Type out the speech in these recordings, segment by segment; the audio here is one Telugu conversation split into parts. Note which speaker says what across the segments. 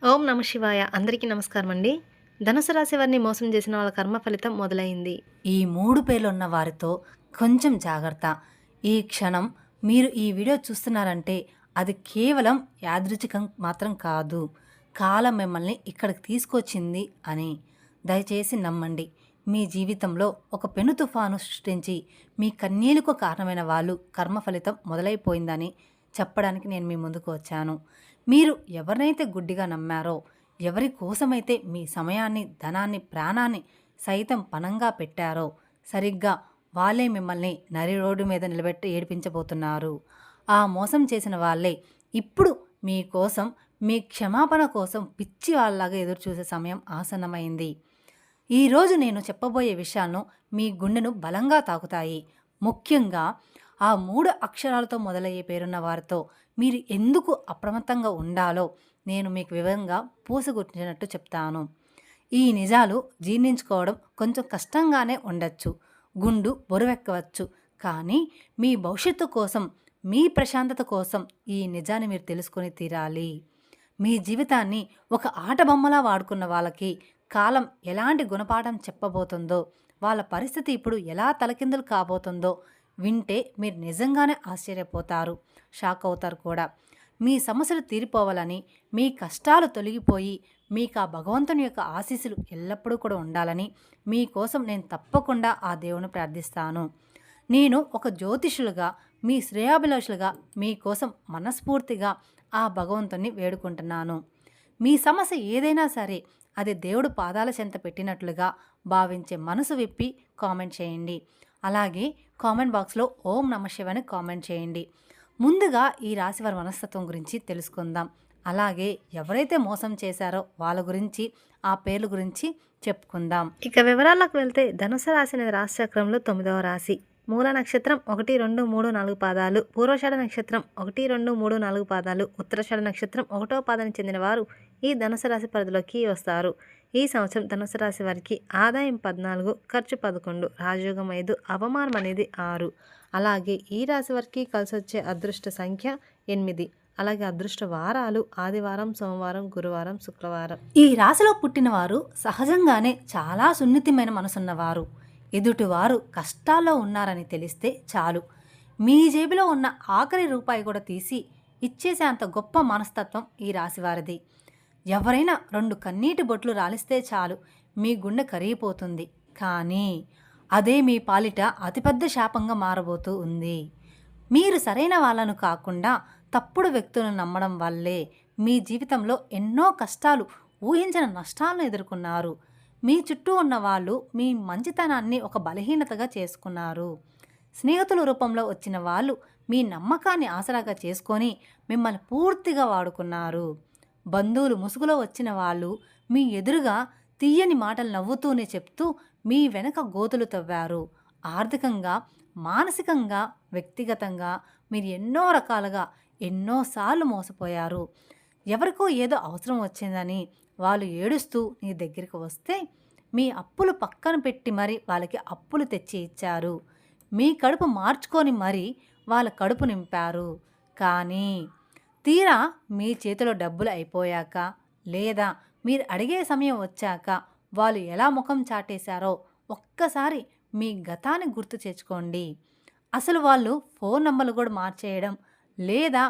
Speaker 1: ఓం నమ శివాయ. అందరికీ నమస్కారం అండి. ధనుసు రాశి వారిని మోసం చేసిన వాళ్ళ కర్మ ఫలితం మొదలైంది.
Speaker 2: ఈ 3 పేర్లున్న వారితో కొంచెం జాగ్రత్త. ఈ క్షణం మీరు ఈ వీడియో చూస్తున్నారంటే అది కేవలం యాదృచ్ఛికం మాత్రం కాదు. కాలం మిమ్మల్ని ఇక్కడికి తీసుకొచ్చింది అని. దయచేసి నమ్మండి. మీ జీవితంలో ఒక పెను తుఫాను సృష్టించి మీ కన్నీళ్లకు కారణమైన వాళ్ళు కర్మ ఫలితం మొదలైపోయిందని చెప్పడానికి నేను మీ ముందుకు వచ్చాను. మీరు ఎవరినైతే గుడ్డిగా నమ్మారో, ఎవరి కోసమైతే మీ సమయాన్ని, ధనాన్ని, ప్రాణాన్ని సైతం పణంగా పెట్టారో సరిగ్గా వాళ్ళే మిమ్మల్ని నరి రోడ్డు మీద నిలబెట్టి ఏడిపించబోతున్నారు. ఆ మోసం చేసిన వాళ్ళే ఇప్పుడు మీకోసం, మీ క్షమాపణ కోసం పిచ్చి వాళ్ళలాగా ఎదురుచూసే సమయం ఆసన్నమైంది. ఈరోజు నేను చెప్పబోయే విషయాలను మీ గుండెను బలంగా తాకుతాయి. ముఖ్యంగా ఆ 3 అక్షరాలతో మొదలయ్యే పేరున్న వారితో మీరు ఎందుకు అప్రమత్తంగా ఉండాలో నేను మీకు వివరంగా పూసగుచ్చినట్టు చెప్తాను. ఈ నిజాలు జీర్ణించుకోవడం కొంచెం కష్టంగానే ఉండొచ్చు, గుండు బరువెక్కవచ్చు. కానీ మీ భవిష్యత్తు కోసం, మీ ప్రశాంతత కోసం ఈ నిజాన్ని మీరు తెలుసుకొని తీరాలి. మీ జీవితాన్ని ఒక ఆట బొమ్మలా వాడుకున్న వాళ్ళకి కాలం ఎలాంటి గుణపాఠం చెప్పబోతుందో, వాళ్ళ పరిస్థితి ఇప్పుడు ఎలా తలకిందులు కాబోతుందో వింటే మీరు నిజంగానే ఆశ్చర్యపోతారు, షాక్ అవుతారు కూడా. మీ సమస్యలు తీరిపోవాలని, మీ కష్టాలు తొలగిపోయి మీకు ఆ భగవంతుని యొక్క ఆశీస్సులు ఎల్లప్పుడూ కూడా ఉండాలని మీకోసం నేను తప్పకుండా ఆ దేవుని ప్రార్థిస్తాను. నేను ఒక జ్యోతిషులుగా, మీ శ్రేయాభిలాషులుగా మీకోసం మనస్ఫూర్తిగా ఆ భగవంతుని వేడుకుంటున్నాను. మీ సమస్య ఏదైనా సరే అది దేవుడు పాదాల చెంత పెట్టినట్లుగా భావించే మనసు విప్పి కామెంట్ చేయండి. అలాగే కామెంట్ బాక్స్లో ఓం నమ శివాయ అని కామెంట్ చేయండి. ముందుగా ఈ రాశివారి మనస్తత్వం గురించి తెలుసుకుందాం. అలాగే ఎవరైతే మోసం చేశారో వాళ్ళ గురించి, ఆ పేర్ల గురించి చెప్పుకుందాం.
Speaker 1: ఇక వివరాల్లోకి వెళ్తే ధనుసు రాశి అనేది రాశి చక్రంలో 9వ రాశి. మూల నక్షత్రం 1, 2, 3, 4 పాదాలు, పూర్వషాఢ నక్షత్రం 1, 2, 3, 4 పాదాలు, ఉత్తరాషాఢ నక్షత్రం 1వ పాదానికి చెందిన వారు ఈ ధనుసు రాశి పరిధిలోకి వస్తారు. ఈ సంవత్సరం ధనుసు రాశి వారికి ఆదాయం 14, ఖర్చు 11, రాజయోగం 5, అవమానం అనేది 6. అలాగే ఈ రాశి వారికి కలిసి వచ్చే అదృష్ట సంఖ్య 8. అలాగే అదృష్ట వారాలు ఆదివారం, సోమవారం, గురువారం, శుక్రవారం.
Speaker 2: ఈ రాశిలో పుట్టినవారు సహజంగానే చాలా సున్నితమైన మనసున్నవారు. ఎదుటివారు కష్టాల్లో ఉన్నారని తెలిస్తే చాలు, మీ జేబులో ఉన్న ఆఖరి రూపాయి కూడా తీసి ఇచ్చేసే అంత గొప్ప మనస్తత్వం ఈ రాశివారిది. ఎవరైనా 2 కన్నీటి బొట్లు రాలిస్తే చాలు, మీ గుండె కరిగిపోతుంది. కానీ అదే మీ పాలిట అతిపెద్ద శాపంగా మారబోతూ ఉంది. మీరు సరైన వాళ్ళను కాకుండా తప్పుడు వ్యక్తులను నమ్మడం వల్లే మీ జీవితంలో ఎన్నో కష్టాలు, ఊహించిన నష్టాలను ఎదుర్కొన్నారు. మీ చుట్టూ ఉన్న వాళ్ళు మీ మంచితనాన్ని ఒక బలహీనతగా చేసుకున్నారు. స్నేహితుల రూపంలో వచ్చిన వాళ్ళు మీ నమ్మకాన్ని ఆసరాగా చేసుకొని మిమ్మల్ని పూర్తిగా వాడుకున్నారు. బంధువులు ముసుగులో వచ్చిన వాళ్ళు మీ ఎదురుగా తీయని మాటలు నవ్వుతూనే చెప్తూ మీ వెనక గోతులు తవ్వారు. ఆర్థికంగా, మానసికంగా, వ్యక్తిగతంగా మీరు ఎన్నో రకాలుగా ఎన్నోసార్లు మోసపోయారు. ఎవరికో ఏదో అవసరం వచ్చిందని వాళ్ళు ఏడుస్తూ నీ దగ్గరికి వస్తే మీ అప్పులు పక్కన పెట్టి మరి వాళ్ళకి అప్పులు తెచ్చి ఇచ్చారు. మీ కడుపు మార్చుకొని మరి వాళ్ళ కడుపు నింపారు. కానీ తీరా మీ చేతిలో డబ్బులు అయిపోయాక, లేదా మీరు అడిగే సమయం వచ్చాక వాళ్ళు ఎలా ముఖం చాటేశారో ఒక్కసారి మీ గతాన్ని గుర్తు తెచ్చుకోండి. అసలు వాళ్ళు ఫోన్ నంబర్లు కూడా మార్చేయడం, లేదా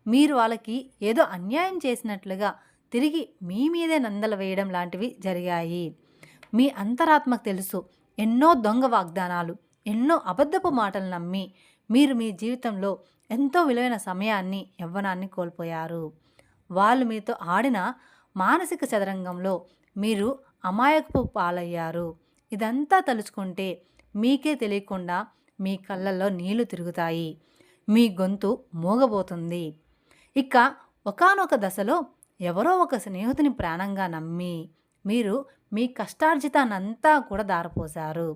Speaker 2: మీరు వాళ్ళకి ఏదో అన్యాయం చేసినట్లుగా తిరిగి మీ మీదే నందలు వేయడం లాంటివి జరిగాయి. మీ అంతరాత్మకు తెలుసు, ఎన్నో దొంగ వాగ్దానాలు, ఎన్నో అబద్ధపు మాటలు నమ్మి మీరు మీ జీవితంలో ఎంతో విలువైన సమయాన్ని, యవ్వనాన్ని కోల్పోయారు. వాళ్ళు మీతో ఆడిన మానసిక చదరంగంలో మీరు అమాయకపు పాలయ్యారు. ఇదంతా తలుచుకుంటే మీకే తెలియకుండా మీ కళ్ళల్లో నీళ్లు తిరుగుతాయి, మీ గొంతు మోగబోతుంది. ఇక ఒకానొక దశలో ఎవరో ఒక స్నేహితుని ప్రాణంగా నమ్మి మీరు మీ కష్టార్జితాన్నంతా కూడా దారపోశారు.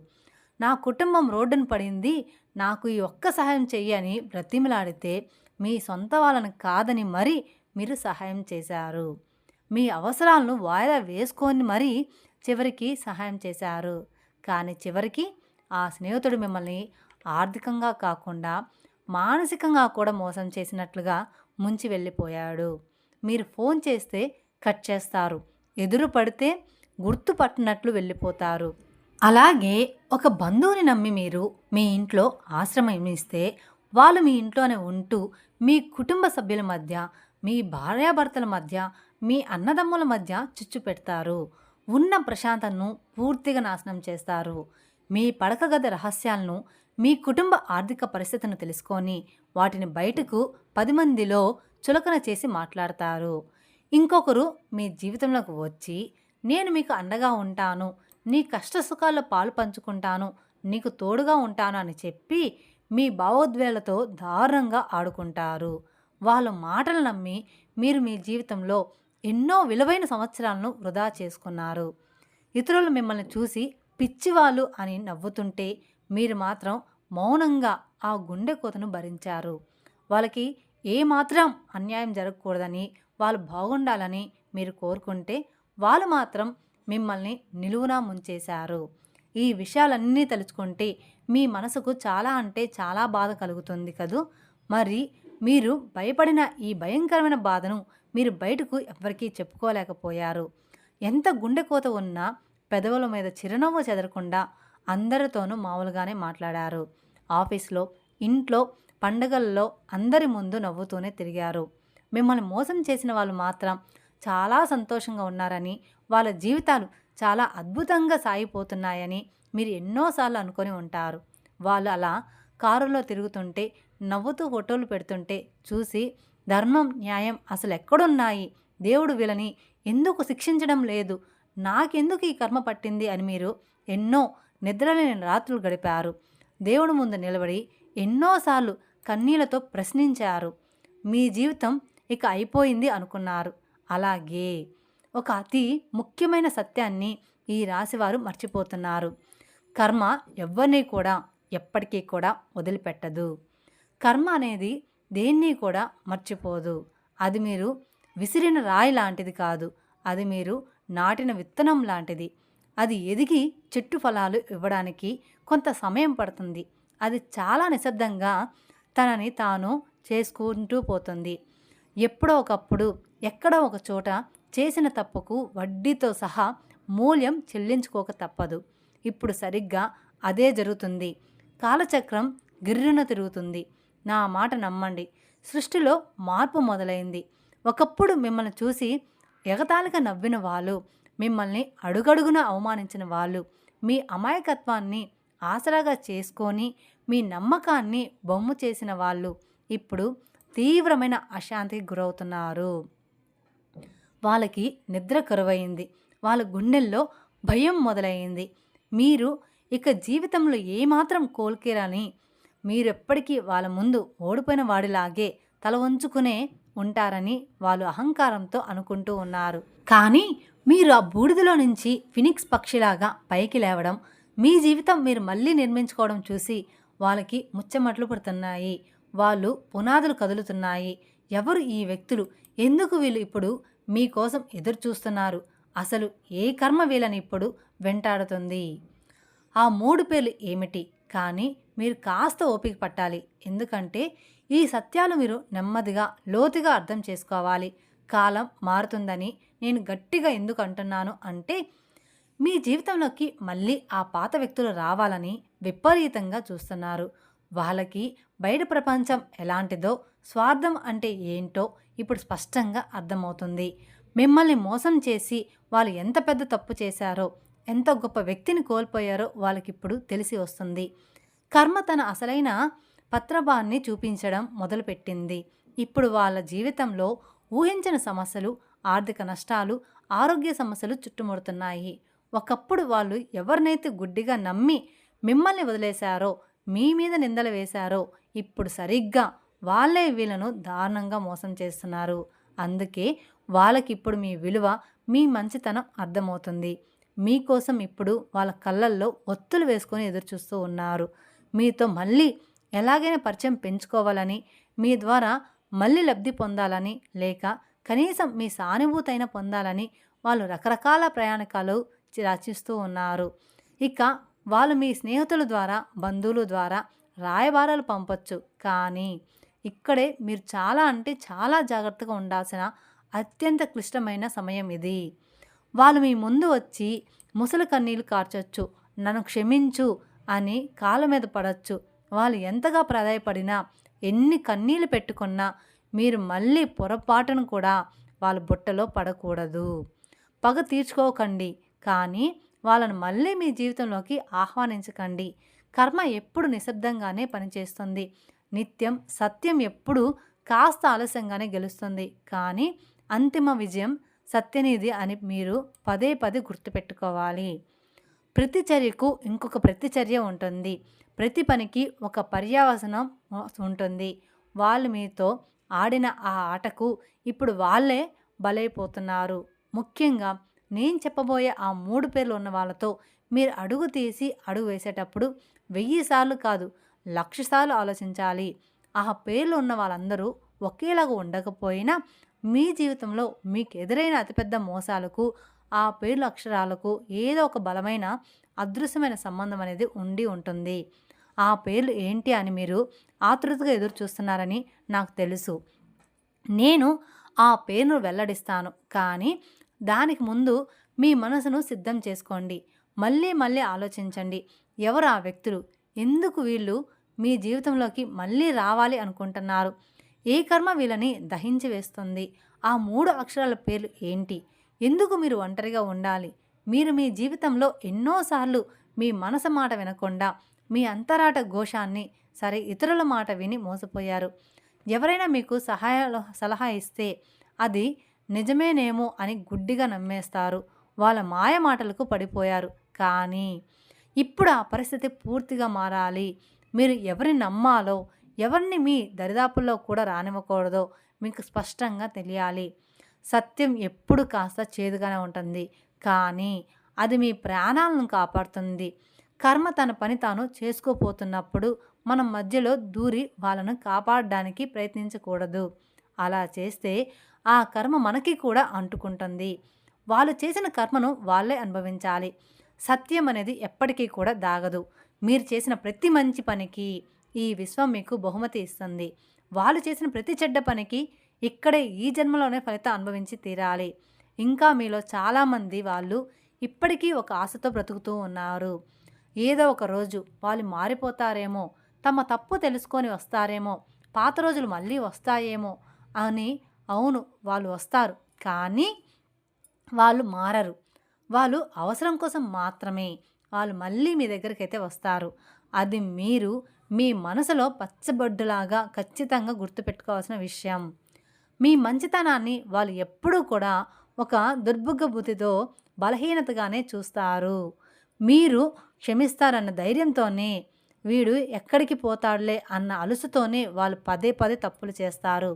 Speaker 2: నా కుటుంబం రోడ్డున పడింది, నాకు ఈ ఒక్క సహాయం చెయ్యని బ్రతిమిలాడితే మీ సొంత వాళ్ళని కాదని మరీ మీరు సహాయం చేశారు. మీ అవసరాలను వాయిదా వేసుకొని మరీ చివరికి సహాయం చేశారు. కానీ చివరికి ఆ స్నేహితుడు మిమ్మల్ని ఆర్థికంగా కాకుండా మానసికంగా కూడా మోసం చేసినట్లుగా ముంచి వెళ్ళిపోయాడు. మీరు ఫోన్ చేస్తే కట్ చేస్తారు. ఎదురు పడితే గుర్తుపట్టినట్లు వెళ్ళిపోతారు. అలాగే ఒక బంధువుని నమ్మి మీరు మీ ఇంట్లో ఆశ్రమం ఇస్తే వాళ్ళు మీ ఇంట్లోనే ఉంటూ మీ కుటుంబ సభ్యుల మధ్య, మీ భార్యాభర్తల మధ్య, మీ అన్నదమ్ముల మధ్య చిచ్చు పెడతారు. ఉన్న ప్రశాంతతను పూర్తిగా నాశనం చేస్తారు. మీ పడక గది రహస్యాలను, మీ కుటుంబ ఆర్థిక పరిస్థితిని తెలుసుకొని వాటిని బయటకు 10 మందిలో చులకన చేసి మాట్లాడతారు. ఇంకొకరు మీ జీవితంలోకి వచ్చి నేను మీకు అండగా ఉంటాను, నీ కష్ట సుఖాల్లో పాలు పంచుకుంటాను, నీకు తోడుగా ఉంటాను అని చెప్పి మీ భావోద్వేగాలతో దారుణంగా ఆడుకుంటారు. వాళ్ళ మాటలు నమ్మి మీరు మీ జీవితంలో ఎన్నో విలువైన సంవత్సరాలను వృధా చేసుకున్నారు. ఇతరులు మిమ్మల్ని చూసి పిచ్చివాళ్ళు అని నవ్వుతుంటే మీరు మాత్రం మౌనంగా ఆ గుండె కోతను భరించారు. వాళ్ళకి ఏమాత్రం అన్యాయం జరగకూడదని, వాళ్ళు బాగుండాలని మీరు కోరుకుంటే వాళ్ళు మాత్రం మిమ్మల్ని నిలువునా ముంచేశారు. ఈ విషయాలన్నీ తలుచుకుంటే మీ మనసుకు చాలా అంటే చాలా బాధ కలుగుతుంది కదూ. మరి మీరు భయపడిన ఈ భయంకరమైన బాధను మీరు బయటకు ఎవరికీ చెప్పుకోలేకపోయారు. ఎంత గుండె కోత ఉన్నా పెదవుల మీద చిరునవ్వు చెదరకుండా అందరితోనూ మామూలుగానే మాట్లాడారు. ఆఫీస్లో, ఇంట్లో, పండగల్లో అందరి ముందు నవ్వుతూనే తిరిగారు. మిమ్మల్ని మోసం చేసిన వాళ్ళు మాత్రం చాలా సంతోషంగా ఉన్నారని, వాళ్ళ జీవితాలు చాలా అద్భుతంగా సాగిపోతున్నాయని మీరు ఎన్నోసార్లు అనుకొని ఉంటారు. వాళ్ళు అలా కారులో తిరుగుతుంటే, నవ్వుతూ ఫోటోలు పెడుతుంటే చూసి ధర్మం, న్యాయం అసలు ఎక్కడున్నాయి, దేవుడు వీళ్ళని ఎందుకు శిక్షించడం లేదు, నాకెందుకు ఈ కర్మ పట్టింది అని మీరు ఎన్నో నిద్రలేని రాత్రులు గడిపారు. దేవుడి ముందు నిలబడి ఎన్నోసార్లు కన్నీళ్లతో ప్రశ్నించారు. మీ జీవితం ఇక అయిపోయింది అనుకున్నారు. అలాగే ఒక అతి ముఖ్యమైన సత్యాన్ని ఈ రాశివారు మర్చిపోతున్నారు. కర్మ ఎవరిని కూడా ఎప్పటికీ కూడా వదిలిపెట్టదు. కర్మ అనేది దేన్ని కూడా మర్చిపోదు. అది మీరు విసిరిన రాయి లాంటిది కాదు, అది మీరు నాటిన విత్తనం లాంటిది. అది ఎదిగి చెట్టు ఫలాలు ఇవ్వడానికి కొంత సమయం పడుతుంది. అది చాలా నిశ్శబ్దంగా తనని తాను చేసుకుంటూ పోతుంది. ఎప్పుడో ఒకప్పుడు ఎక్కడో ఒక చోట చేసిన తప్పుకు వడ్డీతో సహా మూల్యం చెల్లించుకోక తప్పదు. ఇప్పుడు సరిగ్గా అదే జరుగుతుంది. కాలచక్రం గిర్రున తిరుగుతుంది. నా మాట నమ్మండి, సృష్టిలో మార్పు మొదలైంది. ఒకప్పుడు మిమ్మల్ని చూసి ఎగతాళిగా నవ్విన వాళ్ళు, మిమ్మల్ని అడుగడుగున అవమానించిన వాళ్ళు, మీ అమాయకత్వాన్ని ఆసరాగా చేసుకొని మీ నమ్మకాన్ని బొమ్ము చేసిన వాళ్ళు ఇప్పుడు తీవ్రమైన అశాంతికి గురవుతున్నారు. వాళ్ళకి నిద్ర కరువైంది. వాళ్ళ గుండెల్లో భయం మొదలైంది. మీరు ఇక జీవితంలో ఏమాత్రం కోల్కేరని, మీరెప్పటికీ వాళ్ళ ముందు ఓడిపోయిన వాడిలాగే తల వంచుకునే ఉంటారని వాళ్ళు అహంకారంతో అనుకుంటూ ఉన్నారు. కానీ మీరు ఆ బూడిదలో నుంచి ఫినిక్స్ పక్షిలాగా పైకి లేవడం, మీ జీవితం మీరు మళ్ళీ నిర్మించుకోవడం చూసి వాళ్ళకి ముచ్చమట్లు పడుతున్నాయి. వాళ్ళు పునాదులు కదులుతున్నాయి. ఎవరు ఈ వ్యక్తులు, ఎందుకు వీళ్ళు ఇప్పుడు మీకోసం ఎదురు చూస్తున్నారు, అసలు ఏ కర్మ వీళ్ళని ఇప్పుడు వెంటాడుతుంది, ఆ 3 పేర్లు ఏమిటి? కానీ మీరు కాస్త ఓపిక పట్టాలి. ఎందుకంటే ఈ సత్యాలు మీరు నెమ్మదిగా లోతుగా అర్థం చేసుకోవాలి. కాలం మారుతుందని నేను గట్టిగా ఎందుకు అంటున్నాను అంటే, మీ జీవితంలోకి మళ్ళీ ఆ పాత వ్యక్తులు రావాలని విపరీతంగా చూస్తున్నారు. వాళ్ళకి బయట ప్రపంచం ఎలాంటిదో, స్వార్థం అంటే ఏంటో ఇప్పుడు స్పష్టంగా అర్థమవుతుంది. మిమ్మల్ని మోసం చేసి వాళ్ళు ఎంత పెద్ద తప్పు చేశారో, ఎంత గొప్ప వ్యక్తిని కోల్పోయారో వాళ్ళకిప్పుడు తెలిసి వస్తుంది. కర్మ తన అసలైన పత్రభాన్ని చూపించడం మొదలుపెట్టింది. ఇప్పుడు వాళ్ళ జీవితంలో ఊహించిన సమస్యలు, ఆర్థిక నష్టాలు, ఆరోగ్య సమస్యలు చుట్టుముడుతున్నాయి. ఒకప్పుడు వాళ్ళు ఎవరినైతే గుడ్డిగా నమ్మి మిమ్మల్ని వదిలేశారో, మీ మీద నిందలు వేశారో, ఇప్పుడు సరిగ్గా వాళ్ళే వీళ్ళను దారుణంగా మోసం చేస్తున్నారు. అందుకే వాళ్ళకిప్పుడు మీ విలువ, మీ మంచితనం అర్థమవుతుంది. మీకోసం ఇప్పుడు వాళ్ళ కళ్ళల్లో ఒత్తులు వేసుకొని ఎదురుచూస్తూ ఉన్నారు. మీతో మళ్ళీ ఎలాగైనా పరిచయం పెంచుకోవాలని, మీ ద్వారా మళ్ళీ లబ్ధి పొందాలని, లేక కనీసం మీ సానుభూతైన పొందాలని వాళ్ళు రకరకాల ప్రయాణికాలు రచిస్తూ ఉన్నారు. ఇక వాళ్ళు మీ స్నేహితుల ద్వారా, బంధువుల ద్వారా రాయబారాలు పంపొచ్చు. కానీ ఇక్కడే మీరు చాలా అంటే చాలా జాగ్రత్తగా ఉండాల్సిన అత్యంత క్లిష్టమైన సమయం ఇది. వాళ్ళు మీ ముందు వచ్చి ముసలి కన్నీళ్లు కార్చొచ్చు, నన్ను క్షమించు అని కాళ్ళ మీద పడచ్చు. వాళ్ళు ఎంతగా ప్రాధాయపడినా, ఎన్ని కన్నీళ్లు పెట్టుకున్నా మీరు మళ్ళీ పొరపాటును కూడా వాళ్ళ బుట్టలో పడకూడదు. పగ తీర్చుకోకండి, కానీ వాళ్ళను మళ్ళీ మీ జీవితంలోకి ఆహ్వానించకండి. కర్మ ఎప్పుడు నిశ్శబ్దంగానే పనిచేస్తుంది. నిత్యం సత్యం ఎప్పుడు కాస్త ఆలస్యంగానే గెలుస్తుంది, కానీ అంతిమ విజయం సత్యనిధి అని మీరు పదే పదే గుర్తుపెట్టుకోవాలి. ప్రతి చర్యకు ఇంకొక ప్రతిచర్య ఉంటుంది. ప్రతి పనికి ఒక పర్యవసనం ఉంటుంది. వాళ్ళు మీతో ఆడిన ఆ ఆటకు ఇప్పుడు వాళ్ళే బలైపోతున్నారు. ముఖ్యంగా నేను చెప్పబోయే ఆ 3 పేర్లు ఉన్న వాళ్ళతో మీరు అడుగు తీసి అడుగు వేసేటప్పుడు 1000 సార్లు కాదు, 1,00,000 సార్లు ఆలోచించాలి. ఆ పేర్లు ఉన్న వాళ్ళందరూ ఒకేలాగా ఉండకపోయినా మీ జీవితంలో మీకు ఎదురైన అతిపెద్ద మోసాలకు ఆ పేర్ల అక్షరాలకు ఏదో ఒక బలమైన అదృశ్యమైన సంబంధం అనేది ఉండి ఉంటుంది. ఆ పేర్లు ఏంటి అని మీరు ఆతృతగా ఎదురు చూస్తున్నారని నాకు తెలుసు. నేను ఆ పేరును వెల్లడిస్తాను, కానీ దానికి ముందు మీ మనసును సిద్ధం చేసుకోండి. మళ్ళీ మళ్ళీ ఆలోచించండి. ఎవరు ఆ వ్యక్తులు? ఎందుకు వీళ్ళు మీ జీవితంలోకి మళ్ళీ రావాలి అనుకుంటున్నారు? ఏ కర్మ వీళ్ళని దహించి వేస్తుంది? ఆ 3 అక్షరాల పేర్లు ఏంటి? ఎందుకు మీరు ఒంటరిగా ఉండాలి? మీరు మీ జీవితంలో ఎన్నోసార్లు మీ మనసు మాట వినకుండా మీ అంతరాట ఘోషాన్ని సరే ఇతరుల మాట విని మోసపోయారు. ఎవరైనా మీకు సలహా ఇస్తే అది నిజమేనేమో అని గుడ్డిగా నమ్మేస్తారు. వాళ్ళ మాయ మాటలకు పడిపోయారు. కానీ ఇప్పుడు ఆ పరిస్థితి పూర్తిగా మారాలి. మీరు ఎవరిని నమ్మాలో, ఎవరిని మీ దరిదాపుల్లో కూడా రానివ్వకూడదో మీకు స్పష్టంగా తెలియాలి. సత్యం ఎప్పుడు కాస్త చేదుగానే ఉంటుంది, కానీ అది మీ ప్రాణాలను కాపాడుతుంది. కర్మ తన పని తాను చేసుకోపోతున్నప్పుడు మనం మధ్యలో దూరి వాళ్ళను కాపాడడానికి ప్రయత్నించకూడదు. అలా చేస్తే ఆ కర్మ మనకి కూడా అంటుకుంటుంది. వాళ్ళు చేసిన కర్మను వాళ్ళే అనుభవించాలి. సత్యం అనేది ఎప్పటికీ కూడా దాగదు. మీరు చేసిన ప్రతి మంచి పనికి ఈ విశ్వం మీకు బహుమతి ఇస్తుంది. వాళ్ళు చేసిన ప్రతి చెడ్డ పనికి ఇక్కడే ఈ జన్మలోనే ఫలితం అనుభవించి తీరాలి. ఇంకా మీలో చాలామంది వాళ్ళు ఇప్పటికీ ఒక ఆశతో బ్రతుకుతూ ఉన్నారు. ఏదో ఒక రోజు వాళ్ళు మారిపోతారేమో, తమ తప్పు తెలుసుకొని వస్తారేమో, పాత రోజులు మళ్ళీ వస్తాయేమో అని. అవును, వాళ్ళు వస్తారు, కానీ వాళ్ళు మారరు. వాళ్ళు అవసరం కోసం మాత్రమే వాళ్ళు మళ్ళీ మీ దగ్గరికైతే వస్తారు. అది మీరు మీ మనసులో పచ్చబొడ్డులాగా ఖచ్చితంగా గుర్తుపెట్టుకోవాల్సిన విషయం. మీ మంచితనాన్ని వాళ్ళు ఎప్పుడూ కూడా ఒక దుర్భుగ్గ బుద్ధితో బలహీనతగానే చూస్తారు. మీరు క్షమిస్తారన్న ధైర్యంతోనే, వీడు ఎక్కడికి పోతాడులే అన్న అలుసుతోనే వాళ్ళు పదే పదే తప్పులు చేస్తారు.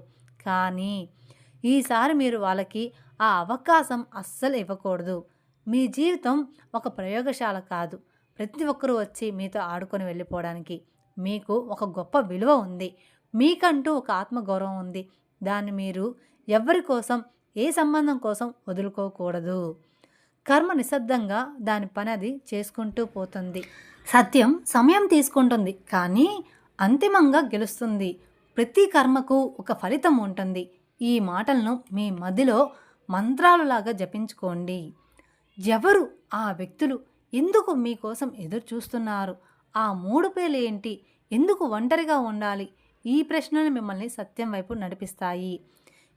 Speaker 2: కానీ ఈసారి మీరు వాళ్ళకి ఆ అవకాశం అస్సలు ఇవ్వకూడదు. మీ జీవితం ఒక ప్రయోగశాల కాదు. ప్రతి ఒక్కరూ వచ్చి మీతో ఆడుకొని వెళ్ళిపోవడానికి. మీకు ఒక గొప్ప విలువ ఉంది. మీకంటూ ఒక ఆత్మగౌరవం ఉంది. దాన్ని మీరు ఎవరి కోసం, ఏ సంబంధం కోసం వదులుకోకూడదు. కర్మ నిశ్శబ్దంగా దాని పని అది చేసుకుంటూ పోతుంది. సత్యం సమయం తీసుకుంటుంది, కానీ అంతిమంగా గెలుస్తుంది. ప్రతి కర్మకు ఒక ఫలితం ఉంటుంది. ఈ మాటలను మీ మదిలో మంత్రాలులాగా జపించుకోండి. ఎవరు ఆ వ్యక్తులు? ఎందుకు మీకోసం ఎదురు చూస్తున్నారు? ఆ 3 పేర్లు ఏంటి? ఎందుకు ఒంటరిగా ఉండాలి? ఈ ప్రశ్నలు మిమ్మల్ని సత్యం వైపు నడిపిస్తాయి.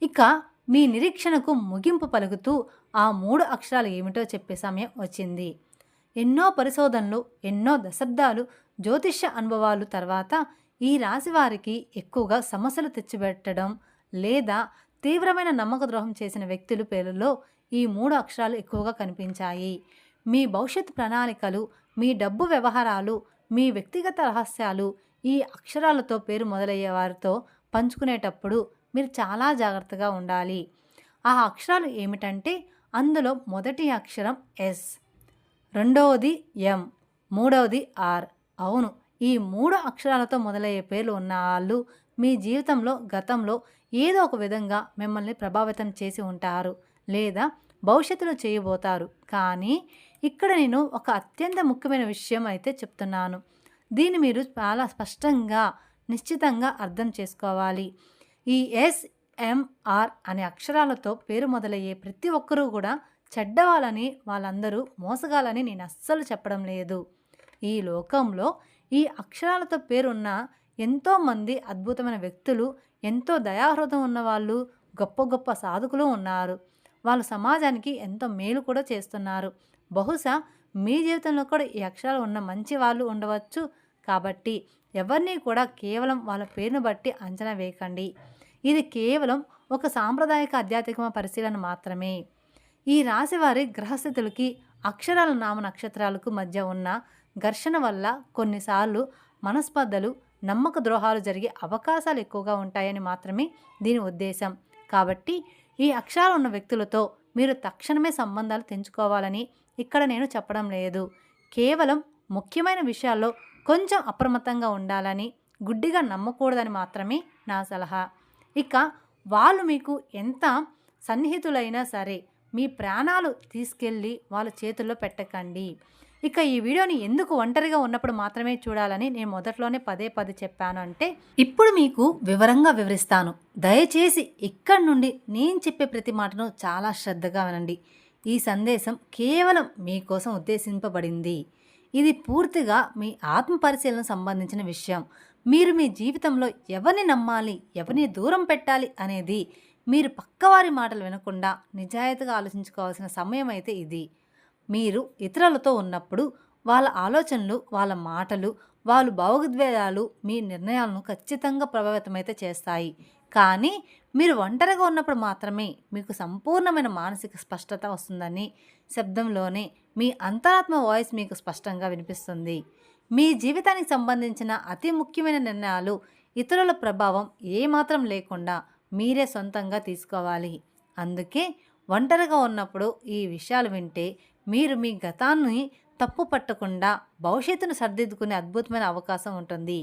Speaker 2: ఇక మీ నిరీక్షణకు ముగింపు పలుకుతూ ఆ 3 అక్షరాలు ఏమిటో చెప్పే సమయం వచ్చింది. ఎన్నో పరిశోధనలు, ఎన్నో దశాబ్దాలు జ్యోతిష్య అనుభవాలు తర్వాత ఈ రాశి వారికి ఎక్కువగా సమస్యలు తెచ్చిపెట్టడం లేదా తీవ్రమైన నమ్మక ద్రోహం చేసిన వ్యక్తుల పేర్లలో ఈ 3 అక్షరాలు ఎక్కువగా కనిపించాయి. మీ భవిష్యత్ ప్రణాళికలు, మీ డబ్బు వ్యవహారాలు, మీ వ్యక్తిగత రహస్యాలు ఈ అక్షరాలతో పేరు మొదలయ్యే వారితో పంచుకునేటప్పుడు మీరు చాలా జాగ్రత్తగా ఉండాలి. ఆ అక్షరాలు ఏమిటంటే, అందులో మొదటి అక్షరం ఎస్, రెండవది ఎం, మూడవది ఆర్. అవును, ఈ 3 అక్షరాలతో మొదలయ్యే పేర్లు ఉన్న వాళ్ళు మీ జీవితంలో గతంలో ఏదో ఒక విధంగా మిమ్మల్ని ప్రభావితం చేసి ఉంటారు లేదా భవిష్యత్తులో చేయబోతారు. కానీ ఇక్కడ నేను ఒక అత్యంత ముఖ్యమైన విషయం అయితే చెప్తున్నాను. దీన్ని మీరు చాలా స్పష్టంగా, నిశ్చితంగా అర్థం చేసుకోవాలి. ఈ ఎస్, ఎంఆర్ అనే అక్షరాలతో పేరు మొదలయ్యే ప్రతి ఒక్కరూ కూడా చెడ్డవాళ్ళని, వాళ్ళందరూ మోసగాలని నేను అస్సలు చెప్పడం లేదు. ఈ లోకంలో ఈ అక్షరాలతో పేరున్న ఎంతోమంది అద్భుతమైన వ్యక్తులు, ఎంతో దయాహృదయం ఉన్నవాళ్ళు, గొప్ప గొప్ప సాధకులు ఉన్నారు. వాళ్ళు సమాజానికి ఎంతో మేలు కూడా చేస్తున్నారు. బహుశా మీ జీవితంలో కూడా ఈ అక్షరాలు ఉన్న మంచి వాళ్ళు ఉండవచ్చు. కాబట్టి ఎవరిని కూడా కేవలం వాళ్ళ పేరును బట్టి అంచనా వేయకండి. ఇది కేవలం ఒక సాంప్రదాయక ఆధ్యాత్మిక పరిశీలన మాత్రమే. ఈ రాశి వారి గ్రహస్థితులకి అక్షరాల నామ నక్షత్రాలకు మధ్య ఉన్న ఘర్షణ వల్ల కొన్నిసార్లు మనస్పర్ధలు, నమ్మక ద్రోహాలు జరిగే అవకాశాలు ఎక్కువగా ఉంటాయని మాత్రమే దీని ఉద్దేశం. కాబట్టి ఈ అక్షరాలు ఉన్న వ్యక్తులతో మీరు తక్షణమే సంబంధాలు తెంచుకోవాలని ఇక్కడ నేను చెప్పడం లేదు. కేవలం ముఖ్యమైన విషయాల్లో కొంచెం అప్రమత్తంగా ఉండాలని, గుడ్డిగా నమ్మకూడదని మాత్రమే నా సలహా. ఇక వాళ్ళు మీకు ఎంత సన్నిహితులైనా సరే మీ ప్రాణాలు తీసుకెళ్ళి వాళ్ళ చేతుల్లో పెట్టకండి. ఇక ఈ వీడియోని ఎందుకు ఒంటరిగా ఉన్నప్పుడు మాత్రమే చూడాలని నేను మొదట్లోనే పదే చెప్పాను అంటే, ఇప్పుడు మీకు వివరంగా వివరిస్తాను. దయచేసి ఇక్కడి నుండి నేను చెప్పే ప్రతి మాటను చాలా శ్రద్ధగా వినండి. ఈ సందేశం కేవలం మీకోసం ఉద్దేశింపబడింది. ఇది పూర్తిగా మీ ఆత్మ పరిశీలన సంబంధించిన విషయం. మీరు మీ జీవితంలో ఎవరిని నమ్మాలి, ఎవరిని దూరం పెట్టాలి అనేది మీరు పక్కవారి మాటలు వినకుండా నిజాయితీగా ఆలోచించుకోవాల్సిన సమయం అయితే ఇది. మీరు ఇతరులతో ఉన్నప్పుడు వాళ్ళ ఆలోచనలు, వాళ్ళ మాటలు, వాళ్ళ భావోద్వేగాలు మీ నిర్ణయాలను ఖచ్చితంగా ప్రభావితమైతే చేస్తాయి. కానీ మీరు ఒంటరిగా ఉన్నప్పుడు మాత్రమే మీకు సంపూర్ణమైన మానసిక స్పష్టత వస్తుందని శబ్దంలోనే మీ అంతరాత్మ వాయిస్ మీకు స్పష్టంగా వినిపిస్తుంది. మీ జీవితానికి సంబంధించిన అతి ముఖ్యమైన నిర్ణయాలు ఇతరుల ప్రభావం ఏమాత్రం లేకుండా మీరే సొంతంగా తీసుకోవాలి. అందుకే ఒంటరిగా ఉన్నప్పుడు ఈ విషయాలు వింటే మీరు మీ గతాన్ని తప్పు పట్టకుండా భవిష్యత్తును సర్దిద్దుకునే అద్భుతమైన అవకాశం ఉంటుంది.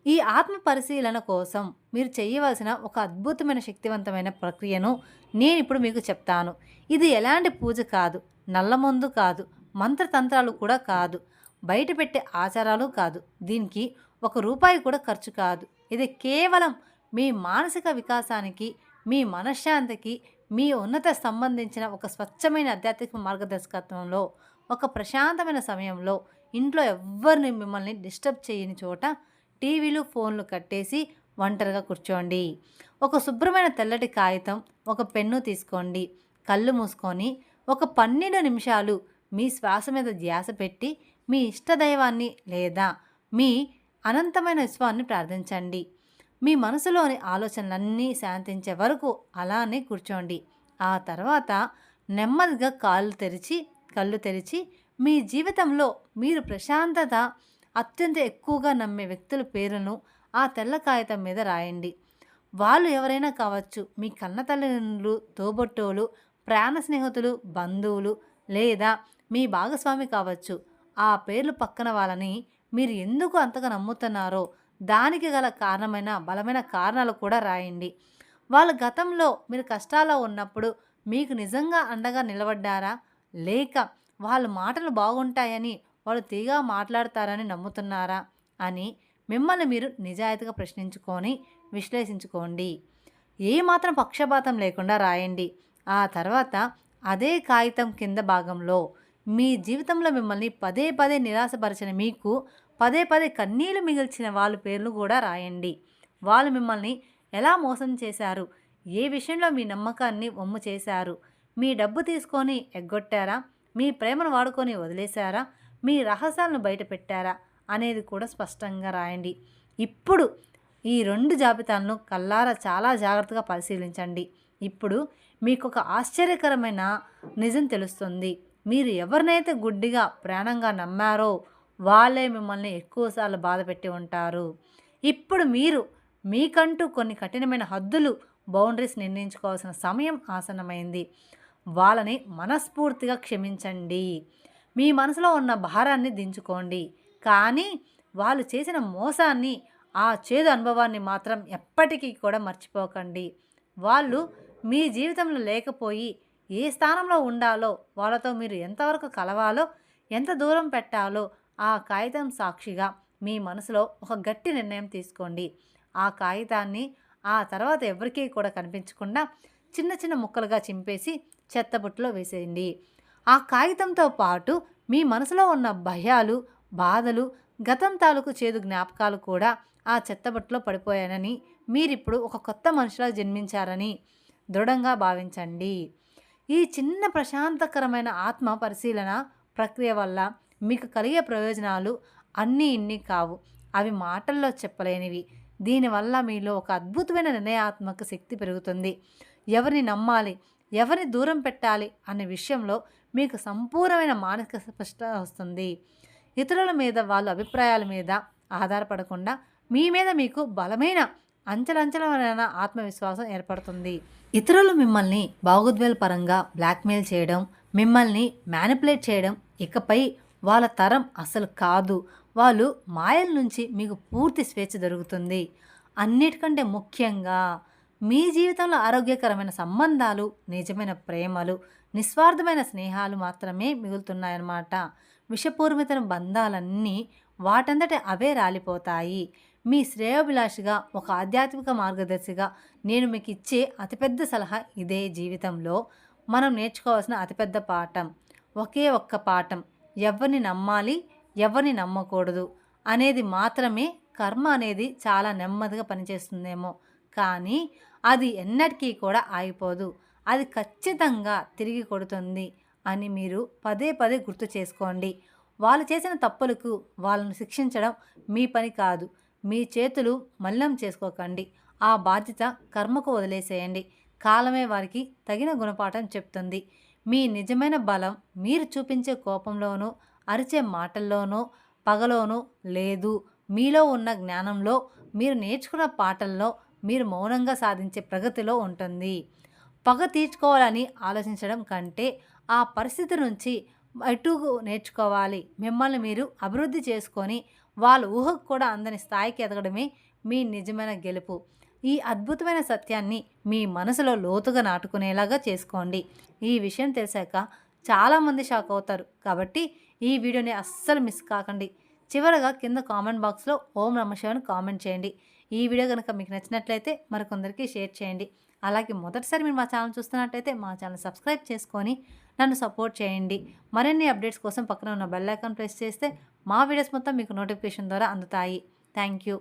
Speaker 2: ఈ ఆత్మ పరిశీలన కోసం మీరు చేయవలసిన ఒక అద్భుతమైన శక్తివంతమైన ప్రక్రియను నేను ఇప్పుడు మీకు చెప్తాను. ఇది ఎలాంటి పూజ కాదు, నల్లమందు కాదు, మంత్రతంత్రాలు కూడా కాదు, బయట పెట్టే ఆచారాలు కాదు. దీనికి ₹1 కూడా ఖర్చు కాదు. ఇది కేవలం మీ మానసిక వికాసానికి, మీ మనశ్శాంతికి, మీ ఉన్నత సంబంధించిన ఒక స్వచ్ఛమైన ఆధ్యాత్మిక మార్గదర్శకత్వంలో, ఒక ప్రశాంతమైన సమయంలో, ఇంట్లో ఎవ్వరిని మిమ్మల్ని డిస్టర్బ్ చేయని చోట టీవీలు, ఫోన్లు కట్టేసి ఒంటరిగా కూర్చోండి. ఒక శుభ్రమైన తెల్లటి కాగితం, ఒక పెన్ను తీసుకోండి. కళ్ళు మూసుకొని ఒక 12 నిమిషాలు మీ శ్వాస మీద ధ్యాస పెట్టి మీ ఇష్టదైవాన్ని లేదా మీ అనంతమైన విశ్వాన్ని ప్రార్థించండి. మీ మనసులోని ఆలోచనలన్నీ శాంతించే వరకు అలానే కూర్చోండి. ఆ తర్వాత నెమ్మదిగా కళ్ళు తెరిచి మీ జీవితంలో మీరు ప్రశాంతత అత్యంత ఎక్కువగా నమ్మే వ్యక్తుల పేరును ఆ తెల్ల కాగితం మీద రాయండి. వాళ్ళు ఎవరైనా కావచ్చు, మీ కన్న తల్లిదండ్రులు, తోబుట్టువులు, ప్రాణ స్నేహితులు, బంధువులు లేదా మీ భాగస్వామి కావచ్చు. ఆ పేర్లు పక్కన వాళ్ళని మీరు ఎందుకు అంతగా నమ్ముతున్నారో దానికి గల కారణమైన బలమైన కారణాలు కూడా రాయండి. వాళ్ళ గతంలో మీరు కష్టాల్లో ఉన్నప్పుడు మీకు నిజంగా అండగా నిలబడ్డారా, లేక వాళ్ళ మాటలు బాగుంటాయని వాళ్ళు తీగా మాట్లాడతారని నమ్ముతున్నారా అని మిమ్మల్ని మీరు నిజాయితీగా ప్రశ్నించుకొని విశ్లేషించుకోండి. ఏమాత్రం పక్షపాతం లేకుండా రాయండి. ఆ తర్వాత అదే కాగితం కింద భాగంలో మీ జీవితంలో మిమ్మల్ని పదే నిరాశపరిచిన, మీకు పదే కన్నీళ్లు మిగిల్చిన వాళ్ళ పేర్లు కూడా రాయండి. వాళ్ళు మిమ్మల్ని ఎలా మోసం చేశారు, ఏ విషయంలో మీ నమ్మకాన్ని వమ్ము చేశారు, మీ డబ్బు తీసుకొని ఎగ్గొట్టారా, మీ ప్రేమను వాడుకొని వదిలేశారా, మీ రహస్యాలను బయట పెట్టారా అనేది కూడా స్పష్టంగా రాయండి. ఇప్పుడు ఈ 2 జాబితాలను కల్లారా చాలా జాగ్రత్తగా పరిశీలించండి. ఇప్పుడు మీకు ఒక ఆశ్చర్యకరమైన నిజం తెలుస్తుంది. మీరు ఎవరినైతే గుడ్డిగా ప్రాణంగా నమ్మారో వాళ్ళే మిమ్మల్ని ఎక్కువసార్లు బాధ పెట్టి ఉంటారు. ఇప్పుడు మీరు మీకంటూ కొన్ని కఠినమైన హద్దులు, బౌండరీస్ నిర్ణయించుకోవాల్సిన సమయం ఆసన్నమైంది. వాళ్ళని మనస్ఫూర్తిగా క్షమించండి. మీ మనసులో ఉన్న భారాన్ని దించుకోండి. కానీ వాళ్ళు చేసిన మోసాన్ని, ఆ చేదు అనుభవాన్ని మాత్రం ఎప్పటికీ కూడా మర్చిపోకండి. వాళ్ళు మీ జీవితంలో లేకపోయి ఏ స్థానంలో ఉండాలో, వాళ్ళతో మీరు ఎంతవరకు కలవాలో, ఎంత దూరం పెట్టాలో ఆ కాగితం సాక్షిగా మీ మనసులో ఒక గట్టి నిర్ణయం తీసుకోండి. ఆ కాగితాన్ని ఆ తర్వాత ఎవరికీ కూడా కనిపించకుండా చిన్న చిన్న ముక్కలుగా చింపేసి చెత్తబుట్టలో వేసేయండి. ఆ కాగితంతో పాటు మీ మనసులో ఉన్న భయాలు, బాధలు, గతం తాలూకు చేదు జ్ఞాపకాలు కూడా ఆ చెత్తబుట్టలో పడిపోయానని, మీరిప్పుడు ఒక కొత్త మనిషిలా జన్మించారని దృఢంగా భావించండి. ఈ చిన్న ప్రశాంతకరమైన ఆత్మ పరిశీలన ప్రక్రియ వల్ల మీకు కలిగే ప్రయోజనాలు అన్నీ ఇన్ని కావు. అవి మాటల్లో చెప్పలేనివి. దీనివల్ల మీలో ఒక అద్భుతమైన నిర్ణయాత్మక శక్తి పెరుగుతుంది. ఎవరిని నమ్మాలి, ఎవరిని దూరం పెట్టాలి అనే విషయంలో మీకు సంపూర్ణమైన మానసిక స్పష్టత వస్తుంది. ఇతరుల మీద వాళ్ళ అభిప్రాయాల మీద ఆధారపడకుండా మీ మీద మీకు బలమైన అంచెలంచెలమైన ఆత్మవిశ్వాసం ఏర్పడుతుంది. ఇతరులు మిమ్మల్ని భావోద్వేగపరంగా బ్లాక్మెయిల్ చేయడం, మిమ్మల్ని మ్యానిపులేట్ చేయడం ఇకపై వాళ్ళ తరం అసలు కాదు. వాళ్ళు మాయల నుంచి మీకు పూర్తి స్వేచ్ఛ దొరుకుతుంది. అన్నిటికంటే ముఖ్యంగా మీ జీవితంలో ఆరోగ్యకరమైన సంబంధాలు, నిజమైన ప్రేమలు, నిస్వార్థమైన స్నేహాలు మాత్రమే మిగులుతున్నాయన్నమాట. విషపూరితమైన బంధాలన్నీ వాటంతట అవే రాలిపోతాయి. మీ శ్రేయోభిలాషిగా, ఒక ఆధ్యాత్మిక మార్గదర్శిగా నేను మీకు ఇచ్చే అతిపెద్ద సలహా ఇదే. జీవితంలో మనం నేర్చుకోవాల్సిన అతిపెద్ద పాఠం ఒకే ఒక్క పాఠం: ఎవరిని నమ్మాలి, ఎవరిని నమ్మకూడదు అనేది మాత్రమే. కర్మ అనేది చాలా నెమ్మదిగా పనిచేస్తుందేమో, కానీ అది ఎన్నటికీ కూడా ఆగిపోదు. అది ఖచ్చితంగా తిరిగి కొడుతుంది అని మీరు పదే పదే గుర్తు చేసుకోండి. వాళ్ళు చేసిన తప్పులకు వాళ్ళను శిక్షించడం మీ పని కాదు. మీ చేతులు మలినం చేసుకోకండి. ఆ బాధ్యత కర్మకు వదిలేసేయండి. కాలమే వారికి తగిన గుణపాఠం చెప్తుంది. మీ నిజమైన బలం మీరు చూపించే కోపంలోనూ, అరిచే మాటల్లోనూ, పగలోనూ లేదు. మీలో ఉన్న జ్ఞానంలో, మీరు నేర్చుకున్న పాఠల్లో, మీరు మౌనంగా సాధించే ప్రగతిలో ఉంటుంది. పగ తీర్చుకోవాలని ఆలోచించడం కంటే ఆ పరిస్థితి నుంచి ఎటుకు నేర్చుకోవాలి, మిమ్మల్ని మీరు అభివృద్ధి చేసుకొని వాళ్ళ ఊహకు కూడా అందని స్థాయికి ఎదగడమే మీ నిజమైన గెలుపు. ఈ అద్భుతమైన సత్యాన్ని మీ మనసులో లోతుగా నాటుకునేలాగా చేసుకోండి. ఈ విషయం తెలిసాక చాలామంది షాక్ అవుతారు. కాబట్టి ఈ వీడియోని అస్సలు మిస్ కాకండి. చివరగా కింద కామెంట్ బాక్స్లో ఓం నమః శివాయ కామెంట్ చేయండి. ఈ వీడియో కనుక మీకు నచ్చినట్లయితే మరికొందరికి షేర్ చేయండి. అలాగే మొదటిసారి మీరు మా ఛానల్ చూస్తున్నట్టయితే మా ఛానల్ సబ్స్క్రైబ్ చేసుకొని నన్ను సపోర్ట్ చేయండి. మరిన్ని అప్డేట్స్ కోసం పక్కన ఉన్న బెల్ ఐకాన్ ప్రెస్ చేస్తే మా వీడియోస్ మొత్తం మీకు నోటిఫికేషన్ ద్వారా అందుతాయి. Thank you.